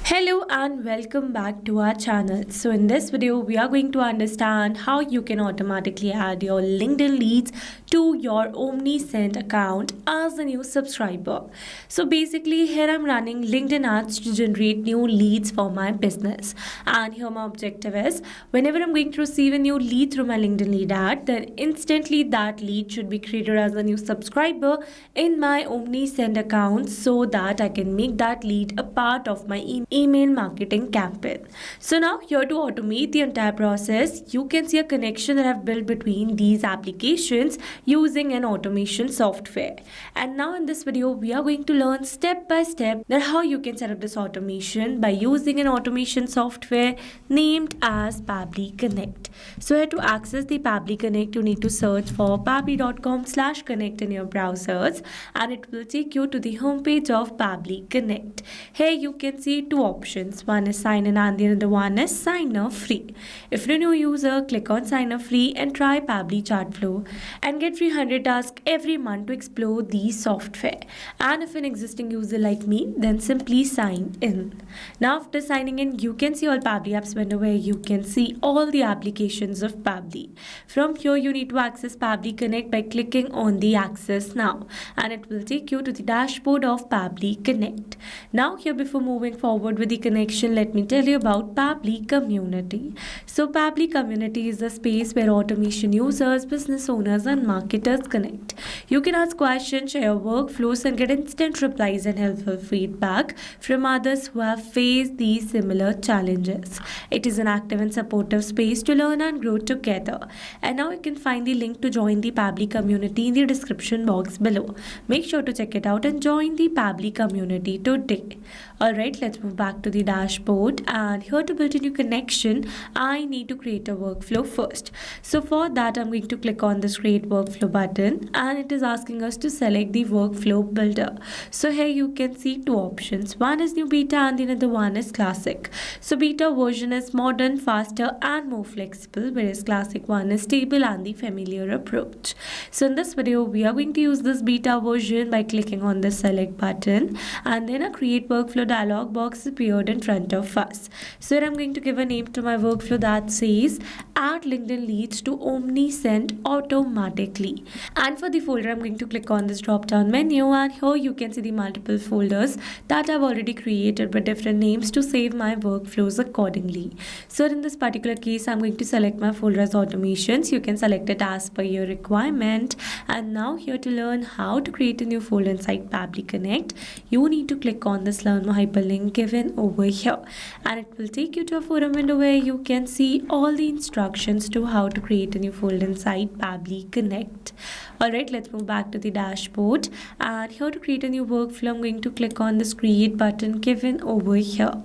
Hello and welcome back to our channel. So in this video, we are going to understand how you can automatically add your LinkedIn leads to your Omnisend account as a new subscriber. So basically here I'm running LinkedIn ads to generate new leads for my business. And here my objective is whenever I'm going to receive a new lead through my LinkedIn lead ad, then instantly that lead should be created as a new subscriber in my Omnisend account so that I can make that lead a part of my email marketing campaign. So now here to automate the entire process, you can see a connection that I've built between these applications using an automation software. And now in this video, we are going to learn step by step that how you can set up this automation by using an automation software named as Pabbly Connect. So here to access the Pabbly Connect, you need to search for pabbly.com/connect in your browsers and it will take you to the homepage of Pabbly Connect. Here you can see two options. One is sign in and the other one is sign up free. If you're a new user, click on sign up free and try Pabbly Chat Flow and get free 100 tasks every month to explore the software. And if an existing user like me, then simply sign in. Now after signing in, you can see all Pabbly apps window where you can see all the applications of Pabbly. From here, you need to access Pabbly Connect by clicking on the access now and it will take you to the dashboard of Pabbly Connect. Now here before moving forward with the connection, let me tell you about Pabbly Community. So Pabbly Community is a space where automation users, business owners and marketers connect. You can ask questions, share workflows and get instant replies and helpful feedback from others who have faced these similar challenges. It is an active and supportive space to learn and grow together. And now you can find the link to join the Pabbly Community in the description box below. Make sure to check it out and join the Pabbly Community today. Alright, let's move back to the dashboard and here to build a new connection, I need to create a workflow first. So for that, I'm going to click on this create workflow button and it is asking us to select the workflow builder. So here you can see two options. One is new beta and the other one is classic. So beta version is modern, faster and more flexible, whereas classic one is stable and the familiar approach. So in this video, we are going to use this beta version by clicking on the select button and then a create workflow dialog box appeared in front of us. So here I'm going to give a name to my workflow that says add LinkedIn leads to Omnisend automatically. And for the folder, I'm going to click on this drop down menu and here you can see the multiple folders that I've already created with different names to save my workflows accordingly. So in this particular case, I'm going to select my folder as automations. You can select it as per your requirement. And now here to learn how to create a new folder inside Pabbly Connect, you need to click on this learn more hyperlink given over here and it will take you to a forum window where you can see all the instructions to how to create a new folder inside Pabbly Connect. Alright, let's move back to the dashboard and here to create a new workflow, I'm going to click on this create button given over here.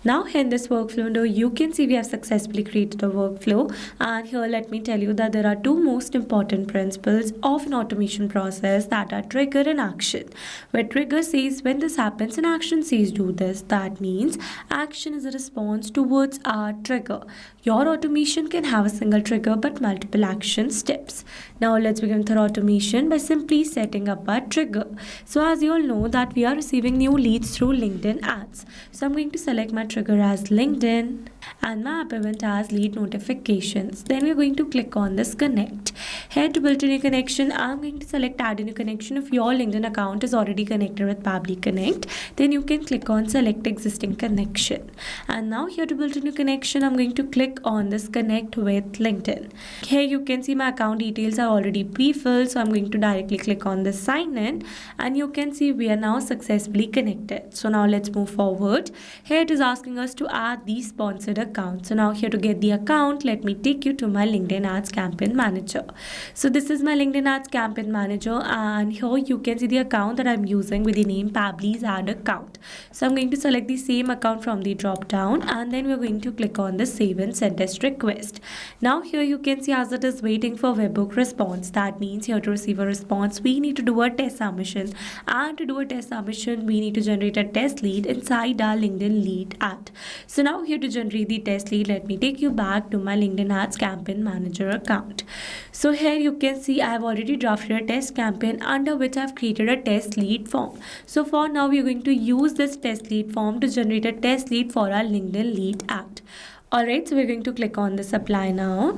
Now here in this workflow window, you can see we have successfully created a workflow and here let me tell you that there are two most important principles of an automation process that are trigger and action. Where trigger says when this happens and action says do this. That means action is a response towards our trigger. Your automation can have a single trigger but multiple action steps. Now let's begin with our automation by simply setting up our trigger. So as you all know that we are receiving new leads through LinkedIn ads. So I'm going to select my trigger as LinkedIn and my app event as lead notifications. Then we're going to click on this connect. Here to build a new connection, I'm going to select add a new connection. If your LinkedIn account is already connected with Pabbly Connect, then you can click on select existing connection. And now here to build a new connection, I'm going to click on this connect with LinkedIn. Here you can see my account details are already pre-filled, so I'm going to directly click on this sign in and you can see we are now successfully connected. So now let's move forward. Here it is asking us to add the sponsored account. So now here to get the account, let me take you to my LinkedIn Ads Campaign Manager. So this is my LinkedIn Ads Campaign Manager and here you can see the account that I'm using with the name Pabbly's Ad Account. So I'm going to select the same account from the drop down and then we're going to click on the save and send test request. Now here you can see as it is waiting for webhook response. That means here to receive a response, we need to do a test submission and to do a test submission, we need to generate a test lead inside our LinkedIn lead ad. ad. So now here to generate the test lead, let me take you back to my LinkedIn Ads Campaign Manager account. So here you can see I have already drafted a test campaign under which I have created a test lead form. So for now we are going to use this test lead form to generate a test lead for our LinkedIn lead ad. Alright, so we're going to click on this apply now.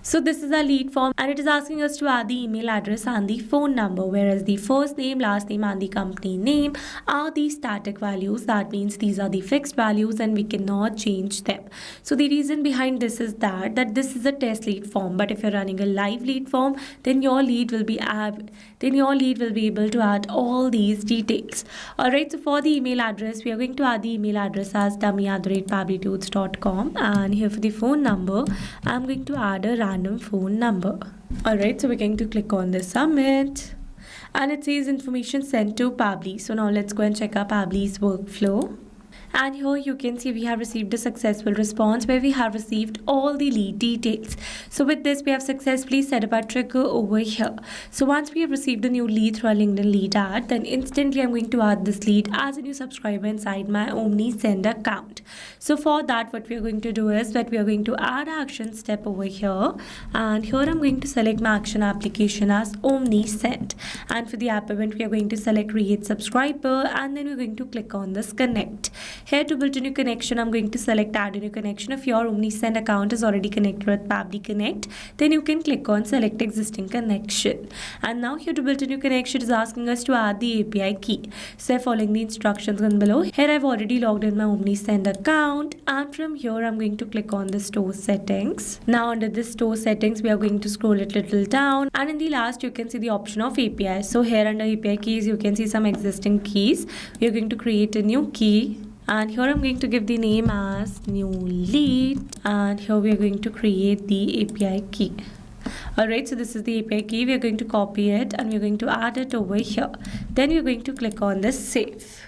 So this is our lead form and it is asking us to add the email address and the phone number, whereas the first name, last name and the company name are the static values. That means these are the fixed values and we cannot change them. So the reason behind this is that this is a test lead form, but if you're running a live lead form, then your lead will be able to add all these details. Alright, so for the email address, we are going to add the email address as dummy@pabblytudes.com, and here for the phone number, I'm going to add a random phone number. Alright, so we're going to click on the submit and it says information sent to Pabbly. So now let's go and check our Pabbly's workflow. And here you can see we have received a successful response where we have received all the lead details. So with this, we have successfully set up our trigger over here. So once we have received a new lead through our LinkedIn lead ad, then instantly I'm going to add this lead as a new subscriber inside my Omnisend account. So for that, what we are going to do is that we are going to add action step over here. And here I'm going to select my action application as Omnisend. And for the app event, we are going to select create subscriber and then we're going to click on this connect. Here to build a new connection, I'm going to select add a new connection. If your Omnisend account is already connected with Pabbly Connect, then you can click on select existing connection. And now here to build a new connection is asking us to add the API key. So following the instructions on below, here I've already logged in my Omnisend account and from here I'm going to click on the store settings. Now under this store settings, we are going to scroll it a little down and in the last you can see the option of API. So here under API keys, you can see some existing keys. We are going to create a new key. And here I'm going to give the name as new lead and here we are going to create the API key. Alright, so this is the API key. We are going to copy it and we're going to add it over here. Then we're going to click on this save.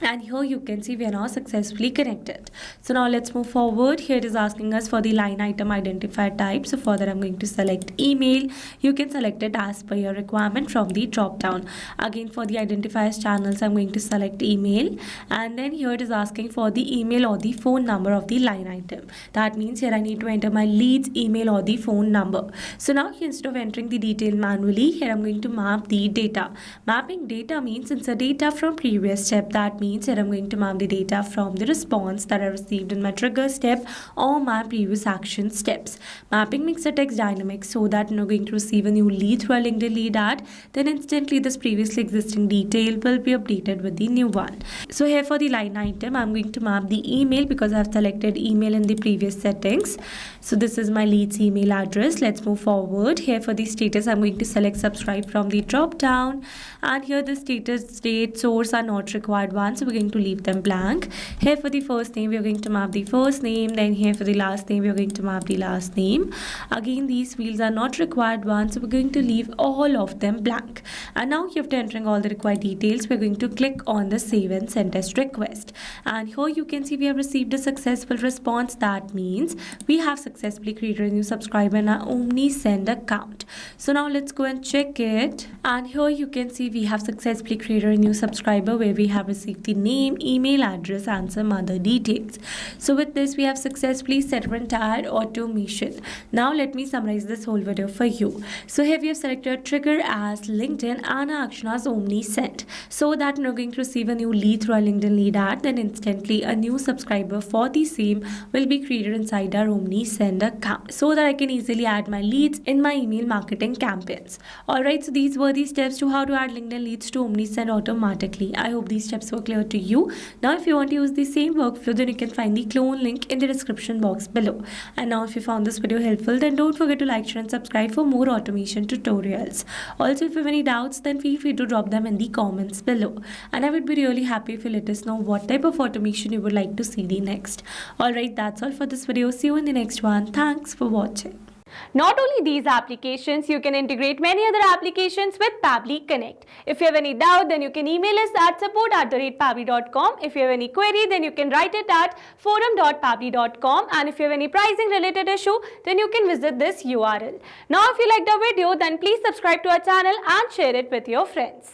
And here you can see we are now successfully connected. So now let's move forward. Here it is asking us for the line item identifier type. So for that I'm going to select email. You can select it as per your requirement from the drop down. Again for the identifiers channels I'm going to select email. And then here it is asking for the email or the phone number of the line item. That means here I need to enter my lead's email or the phone number. So now here instead of entering the detail manually, here I'm going to map the data. Mapping data means insert data from previous step. That means here I'm going to map the data from the response that I received in my trigger step or my previous action steps. Mapping makes the text dynamic so that when you're going to receive a new lead through a LinkedIn lead ad, then instantly this previously existing detail will be updated with the new one. So here for the line item, I'm going to map the email because I've selected email in the previous settings. So this is my lead's email address. Let's move forward. Here for the status, I'm going to select subscribe from the drop down and here the status, date, source are not required ones. So we're going to leave them blank. Here for the first name, we're going to map the first name. Then here for the last name, we're going to map the last name. Again, these fields are not required ones. So we're going to leave all of them blank. And now after entering all the required details, we're going to click on the save and send test request. And here you can see we have received a successful response. That means we have successfully created a new subscriber in our Omnisend account. So now let's go and check it. And here you can see we have successfully created a new subscriber where we have received the name, email address and some other details. So with this we have successfully set our entire automation. Now let me summarize this whole video for you. So here we have selected trigger as LinkedIn and action as Omnisend, so that when you're going to receive a new lead through a LinkedIn lead ad, then instantly a new subscriber for the same will be created inside our Omnisend account so that I can easily add my leads in my email marketing campaigns. Alright, so these were the steps to how to add LinkedIn leads to Omnisend automatically. I hope these steps were clear to you. Now if you want to use the same workflow, then you can find the clone link in the description box below. And now if you found this video helpful, then don't forget to like, share and subscribe for more automation tutorials. Also if you have any doubts, then feel free to drop them in the comments below. And I would be really happy if you let us know what type of automation you would like to see the next. Alright, that's all for this video. See you in the next one. Thanks for watching. Not only these applications, you can integrate many other applications with Pabbly Connect. If you have any doubt, then you can email us at support@pabbly.com. If you have any query, then you can write it at forum.pabbly.com. And if you have any pricing related issue, then you can visit this URL. Now, if you liked our video, then please subscribe to our channel and share it with your friends.